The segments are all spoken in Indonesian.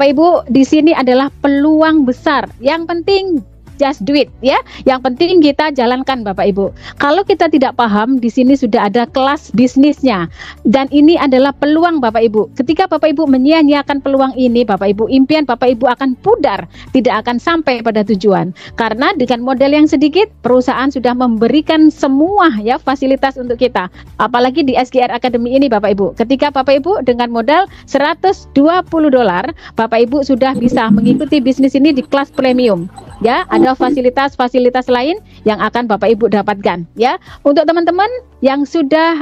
Bapak Ibu, di sini adalah peluang besar. Yang penting just do it, ya. Yang penting kita jalankan Bapak Ibu. Kalau kita tidak paham, di sini sudah ada kelas bisnisnya. Dan ini adalah peluang Bapak Ibu. Ketika Bapak Ibu menyia-nyiakan peluang ini, Bapak Ibu, impian Bapak Ibu akan pudar, tidak akan sampai pada tujuan. Karena dengan modal yang sedikit, perusahaan sudah memberikan semua ya fasilitas untuk kita. Apalagi di SGR Academy ini Bapak Ibu. Ketika Bapak Ibu dengan modal $120, Bapak Ibu sudah bisa mengikuti bisnis ini di kelas premium. Ya, ada fasilitas-fasilitas lain yang akan Bapak Ibu dapatkan ya. Untuk teman-teman yang sudah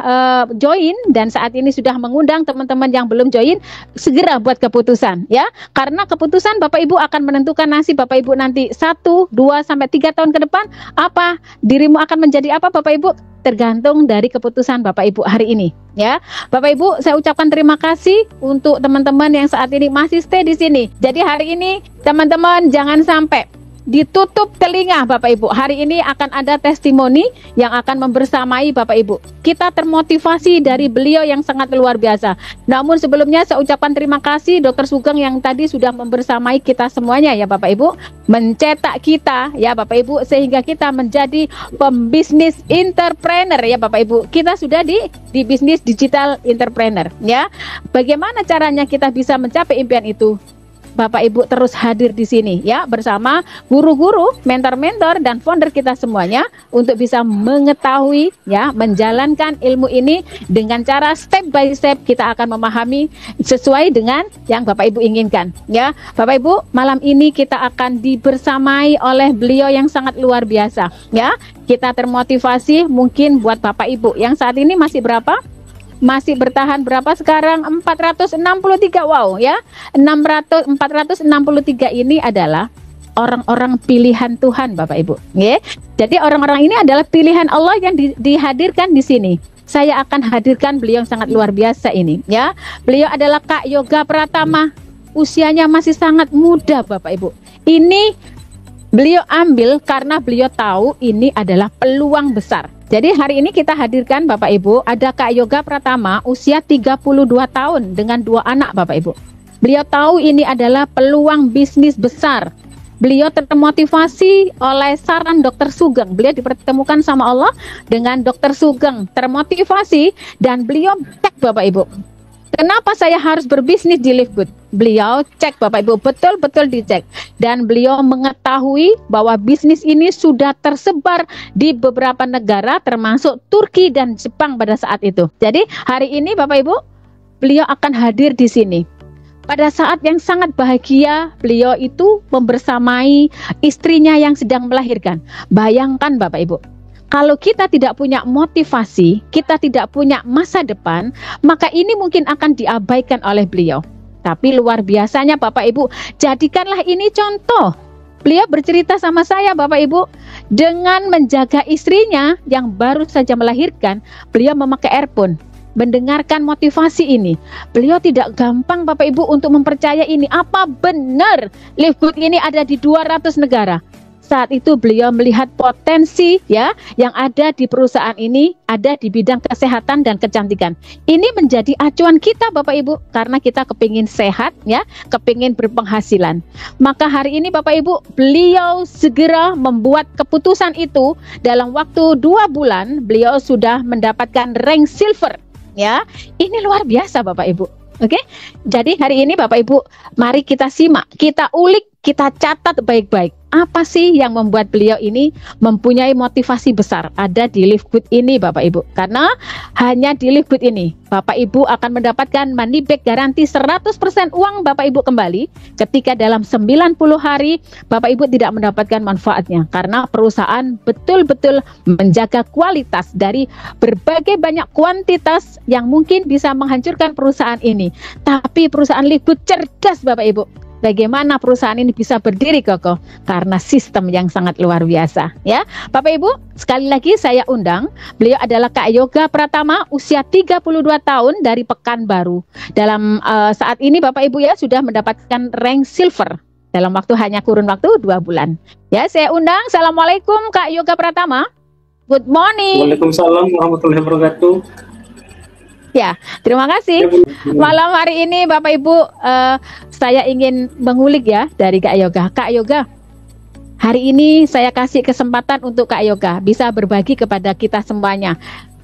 join dan saat ini sudah mengundang teman-teman yang belum join, segera buat keputusan ya. Karena keputusan Bapak Ibu akan menentukan nasib Bapak Ibu nanti 1, 2 sampai 3 tahun ke depan. Apa dirimu akan menjadi apa Bapak Ibu? Tergantung dari keputusan Bapak Ibu hari ini ya. Bapak Ibu, saya ucapkan terima kasih untuk teman-teman yang saat ini masih stay di sini. Jadi hari ini teman-teman jangan sampai ditutup telinga Bapak Ibu. Hari ini akan ada testimoni yang akan membersamai Bapak Ibu. Kita termotivasi dari beliau yang sangat luar biasa. Namun sebelumnya saya ucapkan terima kasih Dr. Sugeng yang tadi sudah membersamai kita semuanya ya Bapak Ibu. Mencetak kita ya Bapak Ibu sehingga kita menjadi pembisnis entrepreneur ya Bapak Ibu. Kita sudah di bisnis digital entrepreneur ya. Bagaimana caranya kita bisa mencapai impian itu? Bapak Ibu terus hadir di sini ya bersama guru-guru, mentor-mentor dan founder kita semuanya untuk bisa mengetahui ya menjalankan ilmu ini dengan cara step by step kita akan memahami sesuai dengan yang Bapak Ibu inginkan ya. Bapak Ibu, malam ini kita akan dibersamai oleh beliau yang sangat luar biasa ya. Kita termotivasi mungkin buat Bapak Ibu yang saat ini masih berapa? Masih bertahan berapa sekarang? 463. Wow ya. 463 ini adalah orang-orang pilihan Tuhan Bapak Ibu. Ya. Jadi orang-orang ini adalah pilihan Allah yang dihadirkan di sini. Saya akan hadirkan beliau yang sangat luar biasa ini ya. Beliau adalah Kak Yoga Pratama. Usianya masih sangat muda Bapak Ibu. Ini beliau ambil karena beliau tahu ini adalah peluang besar. Jadi hari ini kita hadirkan Bapak Ibu, ada Kak Yoga Pratama usia 32 tahun dengan 2 anak Bapak Ibu. Beliau tahu ini adalah peluang bisnis besar. Beliau termotivasi oleh saran Dr. Sugeng. Beliau dipertemukan sama Allah dengan Dr. Sugeng, termotivasi dan beliau cek Bapak Ibu. Kenapa saya harus berbisnis di Live Good? Beliau cek Bapak Ibu, betul-betul dicek. Dan beliau mengetahui bahwa bisnis ini sudah tersebar di beberapa negara termasuk Turki dan Jepang pada saat itu. Jadi hari ini Bapak Ibu, beliau akan hadir di sini. Pada saat yang sangat bahagia, beliau itu membersamai istrinya yang sedang melahirkan. Bayangkan Bapak Ibu. Kalau kita tidak punya motivasi, kita tidak punya masa depan, maka ini mungkin akan diabaikan oleh beliau. Tapi luar biasanya Bapak Ibu, jadikanlah ini contoh. Beliau bercerita sama saya Bapak Ibu, dengan menjaga istrinya yang baru saja melahirkan, beliau memakai earphone, mendengarkan motivasi ini. Beliau tidak gampang Bapak Ibu untuk mempercaya ini. Apa benar Live Good ini ada di 200 negara? Saat itu beliau melihat potensi ya yang ada di perusahaan ini, ada di bidang kesehatan dan kecantikan. Ini menjadi acuan kita Bapak Ibu karena kita kepingin sehat ya, kepingin berpenghasilan. Maka hari ini Bapak Ibu, beliau segera membuat keputusan itu. Dalam waktu 2 bulan beliau sudah mendapatkan rank silver ya. Ini luar biasa Bapak Ibu. Oke, jadi hari ini Bapak Ibu, mari kita simak, kita ulik, kita catat baik-baik. Apa sih yang membuat beliau ini mempunyai motivasi besar ada di Live Good ini Bapak Ibu? Karena hanya di Live Good ini Bapak Ibu akan mendapatkan money back garansi 100% uang Bapak Ibu kembali ketika dalam 90 hari Bapak Ibu tidak mendapatkan manfaatnya. Karena perusahaan betul-betul menjaga kualitas dari berbagai banyak kuantitas yang mungkin bisa menghancurkan perusahaan ini. Tapi perusahaan Live Good cerdas Bapak Ibu. Bagaimana perusahaan ini bisa berdiri kokoh? Karena sistem yang sangat luar biasa ya. Bapak Ibu, sekali lagi saya undang. Beliau adalah Kak Yoga Pratama, usia 32 tahun dari Pekanbaru. Dalam saat ini Bapak Ibu ya sudah mendapatkan rank silver dalam waktu hanya kurun waktu 2 bulan. Ya, saya undang. Assalamualaikum Kak Yoga Pratama. Good morning. Waalaikumsalam warahmatullahi wabarakatuh. Ya, terima kasih. Malam hari ini Bapak Ibu, saya ingin mengulik ya dari Kak Yoga. Kak Yoga, hari ini saya kasih kesempatan untuk Kak Yoga bisa berbagi kepada kita semuanya.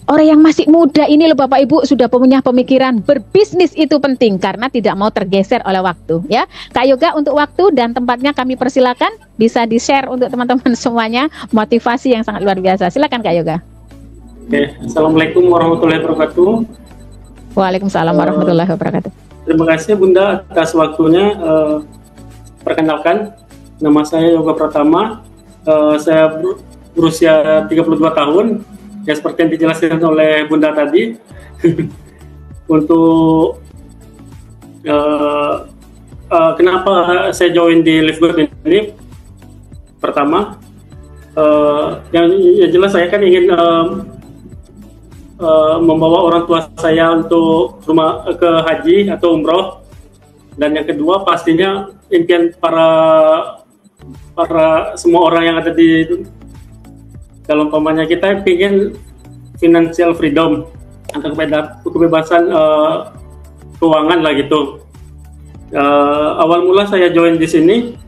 Orang yang masih muda ini loh Bapak Ibu sudah punya pemikiran berbisnis itu penting karena tidak mau tergeser oleh waktu ya. Kak Yoga, untuk waktu dan tempatnya kami persilakan, bisa di-share untuk teman-teman semuanya, motivasi yang sangat luar biasa. Silakan Kak Yoga. Oke, Assalamualaikum warahmatullahi wabarakatuh. Waalaikumsalam warahmatullahi wabarakatuh. Terima kasih Bunda atas waktunya. Perkenalkan, nama saya Yoga Pratama. Saya berusia 32 tahun. Ya seperti yang dijelaskan oleh Bunda tadi. Untuk kenapa saya join di Live Good ini? Pertama, yang jelas saya kan ingin membawa orang tua saya untuk ke haji atau umroh, dan yang kedua pastinya impian para semua orang yang ada di dalam pamannya, kita ingin financial freedom atau kebebasan keuangan lah gitu. Awal mula saya join di sini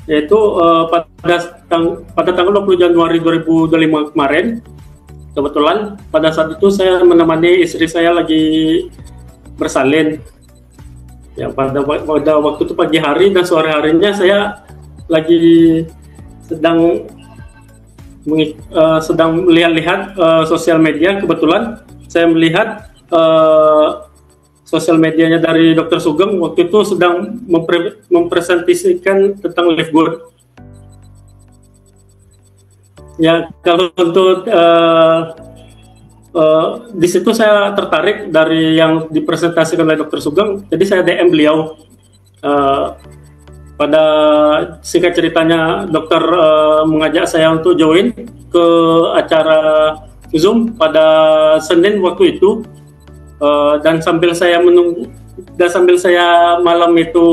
yaitu pada tanggal 20 Januari 2025 kemarin. Kebetulan pada saat itu saya menemani istri saya lagi bersalin. Ya, pada waktu itu pagi hari dan sore harinya saya lagi sedang melihat-lihat sosial media. Kebetulan saya melihat sosial medianya dari Dr. Sugeng waktu itu sedang mempresentasikan tentang Live Good. Ya, kalau untuk di situ saya tertarik dari yang dipresentasikan oleh Dr. Sugeng, jadi saya DM beliau. Pada singkat ceritanya, dokter mengajak saya untuk join ke acara Zoom pada Senin waktu itu, dan sambil saya malam itu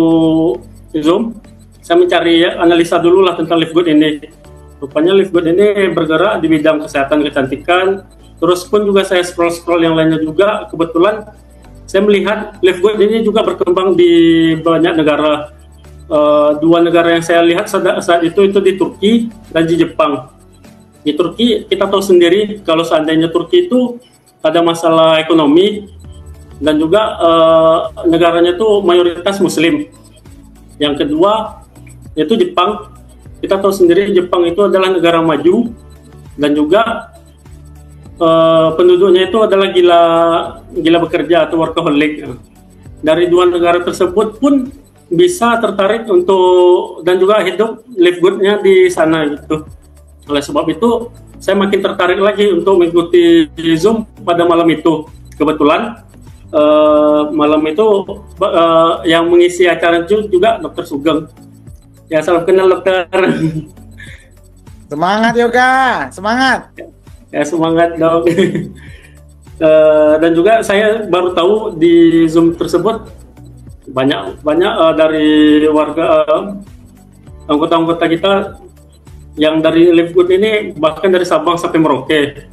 Zoom, saya mencari analisa dulu lah tentang Live Good ini. Rupanya Live Good ini bergerak di bidang kesehatan kecantikan. Terus pun juga saya scroll yang lainnya juga. Kebetulan saya melihat Live Good ini juga berkembang di banyak negara. Dua negara yang saya lihat saat itu di Turki dan di Jepang. Di Turki kita tahu sendiri kalau seandainya Turki itu ada masalah ekonomi dan juga negaranya itu mayoritas Muslim. Yang kedua yaitu Jepang. Kita tahu sendiri Jepang itu adalah negara maju dan juga penduduknya itu adalah gila bekerja atau workaholic. Dari dua negara tersebut pun bisa tertarik untuk dan juga hidup live good-nya di sana gitu. Oleh sebab itu saya makin tertarik lagi untuk mengikuti Zoom pada malam itu. Kebetulan malam itu yang mengisi acara itu juga Dr. Sugeng. Ya, salam kenal dokter. Semangat Yoga, semangat. Ya, semangat dok. Dan juga saya baru tahu di Zoom tersebut banyak dari warga anggota-anggota kita yang dari Live Good ini, bahkan dari Sabang sampai Merauke.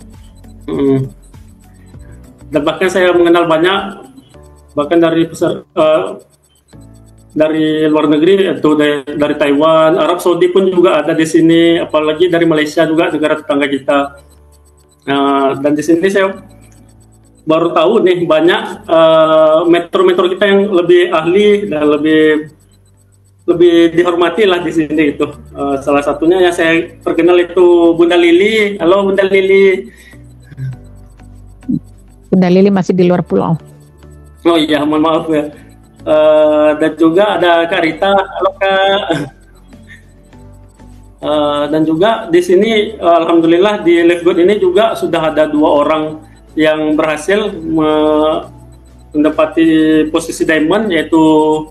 Dan bahkan saya mengenal banyak bahkan dari luar negeri, itu dari Taiwan, Arab Saudi pun juga ada di sini, apalagi dari Malaysia juga, negara tetangga kita. Dan di sini saya baru tahu nih banyak metro-metro kita yang lebih ahli dan lebih dihormati lah di sini itu. Salah satunya yang saya perkenal itu Bunda Lili. Halo Bunda Lili. Bunda Lili masih di luar pulau. Oh iya, mohon maaf ya. Dan juga ada Kak Rita, halo Kak. Dan juga di sini alhamdulillah di Live Good ini juga sudah ada 2 orang yang berhasil mendapati posisi diamond, yaitu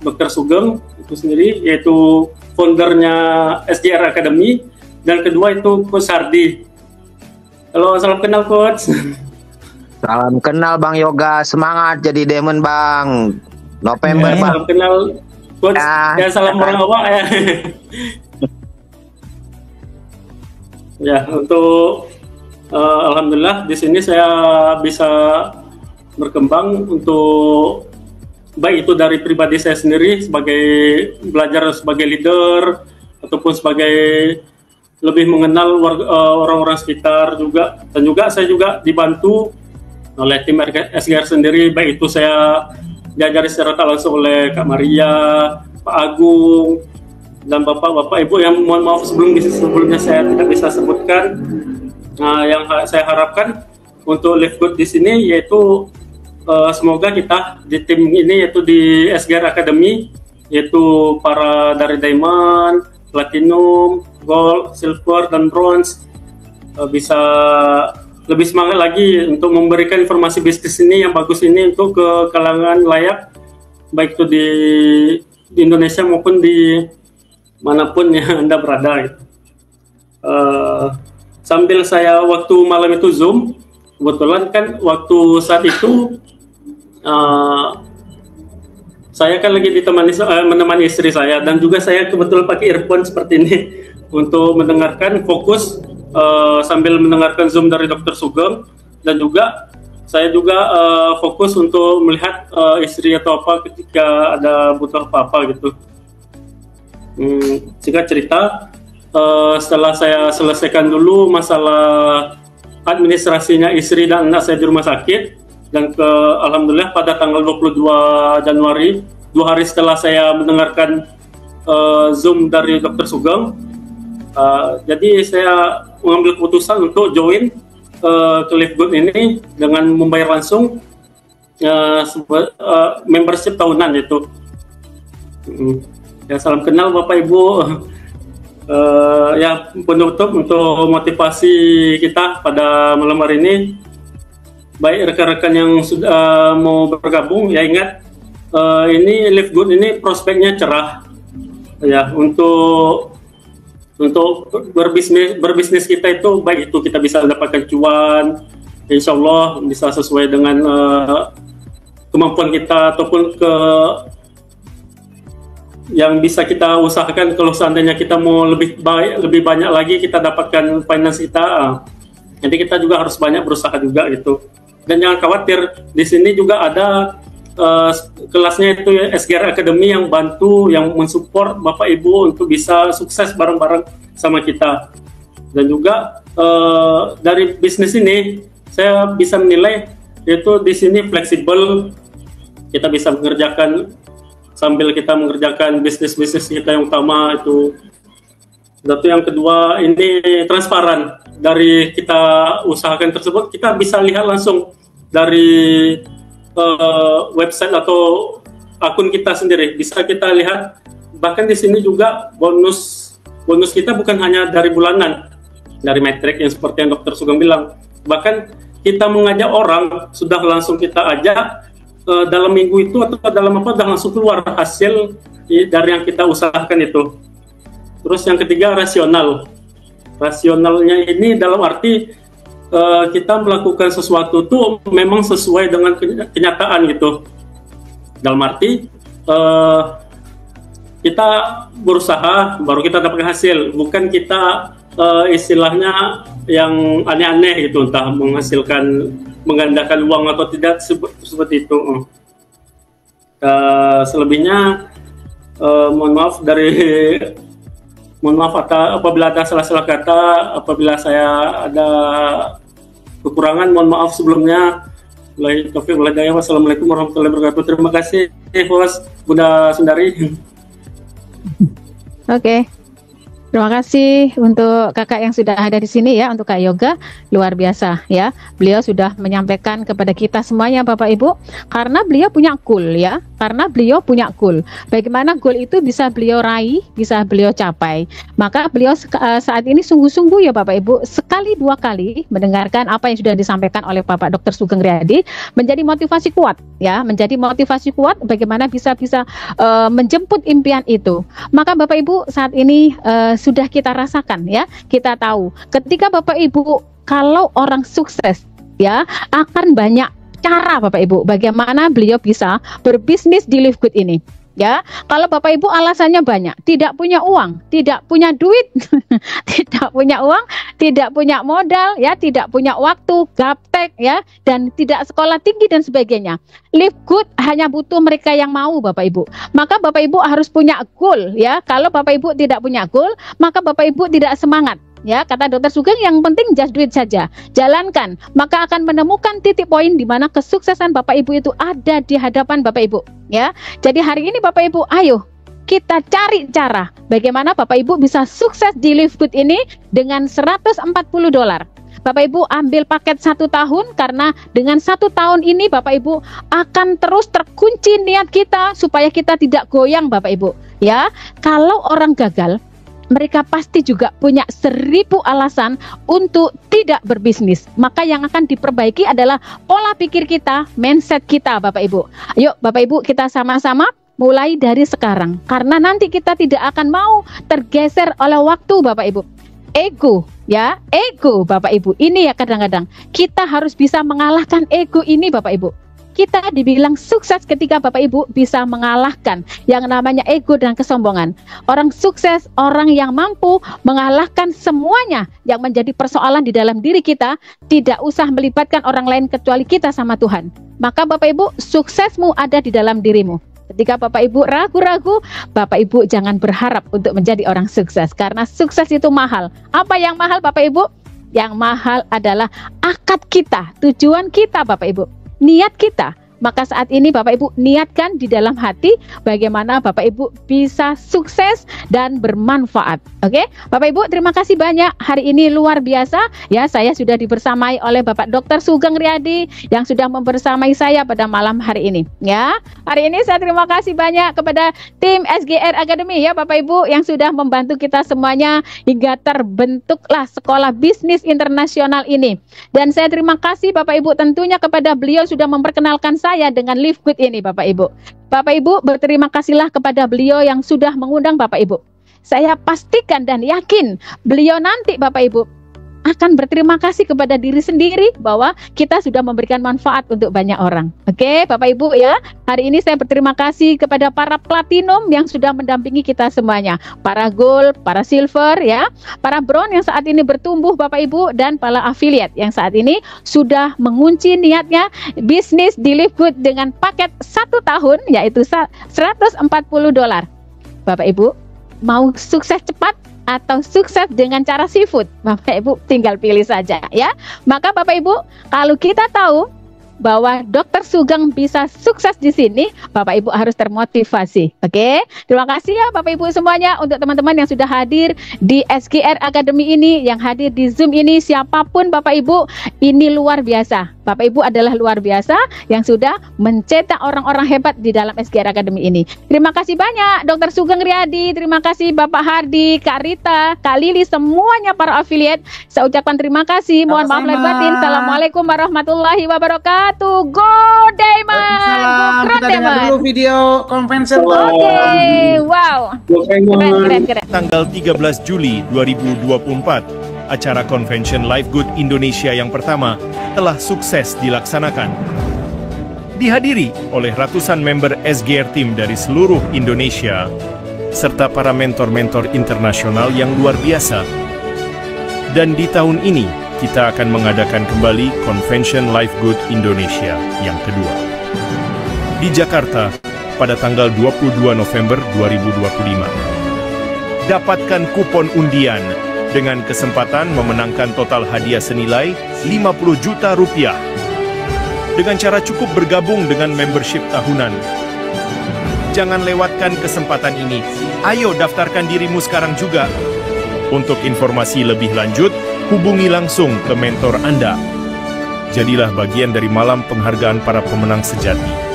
Dr. Sugeng itu sendiri, yaitu foundernya SJR Academy, dan kedua itu Coach Hardy. Halo, salam kenal Coach. Salam kenal Bang Yoga, semangat jadi diamond Bang. November Bang. Salam kenal Coach. Ya, salam orang awak ya. Ya, untuk alhamdulillah di sini saya bisa berkembang untuk baik itu dari pribadi saya sendiri sebagai belajar sebagai leader ataupun sebagai lebih mengenal orang-orang sekitar juga, dan juga saya juga dibantu oleh tim SGR sendiri, baik itu saya diajari secara tak langsung oleh Kak Maria, Pak Agung, dan bapak-bapak ibu yang mohon maaf sebelumnya saya tidak bisa sebutkan. Nah, yang saya harapkan untuk Live Good di sini yaitu semoga kita di tim ini yaitu di SGR Academy yaitu para dari Diamond, Platinum, Gold, Silver, dan Bronze bisa lebih semangat lagi untuk memberikan informasi bisnis ini yang bagus ini untuk ke kalangan layak, baik itu di Indonesia maupun di manapun yang Anda berada. Sambil saya waktu malam itu Zoom, kebetulan kan waktu saat itu saya kan lagi menemani istri saya, dan juga saya kebetulan pakai earphone seperti ini untuk mendengarkan fokus sambil mendengarkan Zoom dari Dr. Sugeng, dan juga saya juga fokus untuk melihat istri atau apa ketika ada butuh apa-apa gitu. Singkat cerita, setelah saya selesaikan dulu masalah administrasinya istri dan anak saya di rumah sakit, dan alhamdulillah pada tanggal 22 Januari, 2 hari setelah saya mendengarkan Zoom dari Dr. Sugeng, jadi saya mengambil keputusan untuk join ke Live Good ini dengan membayar langsung membership tahunan itu. Ya, salam kenal Bapak Ibu. Ya, penutup untuk motivasi kita pada malam hari ini. Baik rekan-rekan yang sudah mau bergabung, ya ingat ini Live Good ini prospeknya cerah. Ya, untuk berbisnis kita itu baik itu kita bisa mendapatkan cuan, insya Allah bisa sesuai dengan kemampuan kita ataupun yang bisa kita usahakan. Kalau seandainya kita mau lebih banyak lagi kita dapatkan finance kita, nanti kita juga harus banyak berusaha juga gitu. Dan jangan khawatir, di sini juga ada kelasnya itu ya, SGR Academy yang bantu, yang mensupport Bapak Ibu untuk bisa sukses bareng-bareng sama kita. Dan juga dari bisnis ini saya bisa menilai yaitu di sini fleksibel, kita bisa mengerjakan sambil kita mengerjakan bisnis-bisnis kita yang utama itu. Satu yang kedua ini transparan, dari kita usahakan tersebut kita bisa lihat langsung dari website atau akun kita sendiri, bisa kita lihat. Bahkan di sini juga bonus kita bukan hanya dari bulanan, dari metrik yang seperti yang Dr. Sugeng bilang. Bahkan kita mengajak orang sudah langsung kita ajak dalam minggu itu atau dalam sudah langsung keluar hasil dari yang kita usahakan itu. Terus yang ketiga rasionalnya ini dalam arti kita melakukan sesuatu tuh memang sesuai dengan kenyataan gitu. Dalam arti kita berusaha baru kita dapat hasil, bukan kita istilahnya yang aneh-aneh gitu, entah menggandakan uang atau tidak seperti itu. Selebihnya mohon maaf apabila ada salah-salah kata, apabila saya ada kekurangan, mohon maaf sebelumnya. Wassalamualaikum warahmatullahi wabarakatuh. Terima kasih host Bunda Sundari. Oke. Terima kasih untuk kakak yang sudah ada di sini ya, untuk Kak Yoga, luar biasa ya. Beliau sudah menyampaikan kepada kita semuanya Bapak Ibu, karena beliau punya goal ya, bagaimana goal itu bisa beliau raih, bisa beliau capai. Maka beliau saat ini sungguh-sungguh ya Bapak Ibu, sekali dua kali mendengarkan apa yang sudah disampaikan oleh Bapak Dr. Sugeng Riyadi, menjadi motivasi kuat ya, bagaimana bisa menjemput impian itu. Maka Bapak Ibu saat ini sudah kita rasakan ya, kita tahu ketika Bapak Ibu kalau orang sukses ya akan banyak cara Bapak Ibu bagaimana beliau bisa berbisnis di Live Good ini. Ya, kalau Bapak Ibu alasannya banyak, tidak punya uang, tidak punya duit, tidak punya uang, tidak punya modal, ya, tidak punya waktu, gaptek, ya, dan tidak sekolah tinggi dan sebagainya. Live good hanya butuh mereka yang mau, Bapak Ibu. Maka Bapak Ibu harus punya goal, ya. Kalau Bapak Ibu tidak punya goal, maka Bapak Ibu tidak semangat. Ya, kata Dokter Sugeng, yang penting just do it saja. Jalankan, maka akan menemukan titik poin di mana kesuksesan Bapak Ibu itu ada di hadapan Bapak Ibu, ya. Jadi hari ini Bapak Ibu, ayo kita cari cara bagaimana Bapak Ibu bisa sukses di Live Good ini dengan $140. Bapak Ibu ambil paket 1 tahun, karena dengan 1 tahun ini Bapak Ibu akan terus terkunci niat kita supaya kita tidak goyang, Bapak Ibu. Ya, kalau orang gagal, mereka pasti juga punya 1000 alasan untuk tidak berbisnis. Maka yang akan diperbaiki adalah pola pikir kita, mindset kita, Bapak Ibu. Yuk Bapak Ibu, kita sama-sama mulai dari sekarang. Karena nanti kita tidak akan mau tergeser oleh waktu, Bapak Ibu. Ego, ya, ego Bapak Ibu. Ini ya kadang-kadang kita harus bisa mengalahkan ego ini, Bapak Ibu. Kita dibilang sukses ketika Bapak Ibu bisa mengalahkan yang namanya ego dan kesombongan. Orang sukses, orang yang mampu mengalahkan semuanya yang menjadi persoalan di dalam diri kita, tidak usah melibatkan orang lain kecuali kita sama Tuhan. Maka Bapak Ibu, suksesmu ada di dalam dirimu. Ketika Bapak Ibu ragu-ragu, Bapak Ibu jangan berharap untuk menjadi orang sukses, karena sukses itu mahal. Apa yang mahal, Bapak Ibu? Yang mahal adalah akad kita, tujuan kita, Bapak Ibu, niat kita. Maka saat ini Bapak Ibu niatkan di dalam hati bagaimana Bapak Ibu bisa sukses dan bermanfaat. Oke, Bapak Ibu, terima kasih banyak. Hari ini luar biasa, ya. Saya sudah dibersamai oleh Bapak Dr. Sugeng Riyadi yang sudah membersamai saya pada malam hari ini, ya. Hari ini saya terima kasih banyak kepada tim SGR Academy, ya Bapak Ibu, yang sudah membantu kita semuanya hingga terbentuklah sekolah bisnis internasional ini. Dan saya terima kasih Bapak Ibu tentunya kepada beliau sudah memperkenalkan saya dengan Live Good ini, Bapak Ibu. Bapak Ibu, berterima kasihlah kepada beliau yang sudah mengundang Bapak Ibu. Saya pastikan dan yakin beliau nanti, Bapak Ibu, akan berterima kasih kepada diri sendiri bahwa kita sudah memberikan manfaat untuk banyak orang. Oke, Bapak Ibu, ya. Hari ini saya berterima kasih kepada para platinum yang sudah mendampingi kita semuanya. Para gold, para silver, ya. Para bronze yang saat ini bertumbuh, Bapak Ibu, dan para affiliate yang saat ini sudah mengunci niatnya bisnis di Live Good dengan paket 1 tahun, yaitu $140. Bapak Ibu, mau sukses cepat atau sukses dengan cara seafood, Bapak Ibu tinggal pilih saja, ya. Maka Bapak Ibu, kalau kita tahu bahwa Dr. Sugeng bisa sukses di sini, Bapak Ibu harus termotivasi. Oke, terima kasih ya Bapak Ibu semuanya untuk teman-teman yang sudah hadir di SGR Academy ini, yang hadir di Zoom ini, siapapun Bapak Ibu, ini luar biasa. Bapak Ibu adalah luar biasa yang sudah mencetak orang-orang hebat di dalam SGR Academy ini. Terima kasih banyak Dr. Sugeng Riyadi, terima kasih Bapak Hardi, Kak Rita, Kak Lili, semuanya para affiliate. Saya ucapkan terima kasih. Mohon maaf lahir batin. Assalamualaikum warahmatullahi wabarakatuh. Go Diamond. Go Kita dengar dulu video convention. Oke, wow. Keren. Tanggal 13 Juli 2024, acara Convention Live Good Indonesia yang pertama telah sukses dilaksanakan. Dihadiri oleh ratusan member SGR Team dari seluruh Indonesia, serta para mentor-mentor internasional yang luar biasa. Dan di tahun ini, kita akan mengadakan kembali Convention Live Good Indonesia yang kedua. Di Jakarta, pada tanggal 22 November 2025. Dapatkan kupon undian dengan kesempatan memenangkan total hadiah senilai 50 juta rupiah. Dengan cara cukup bergabung dengan membership tahunan. Jangan lewatkan kesempatan ini. Ayo daftarkan dirimu sekarang juga. Untuk informasi lebih lanjut, hubungi langsung ke mentor Anda. Jadilah bagian dari malam penghargaan para pemenang sejati.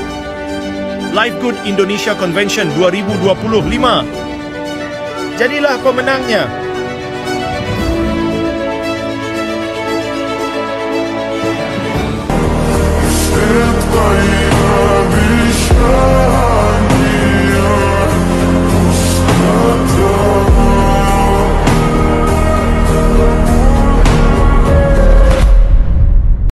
Live Good Indonesia Convention 2025. Jadilah pemenangnya.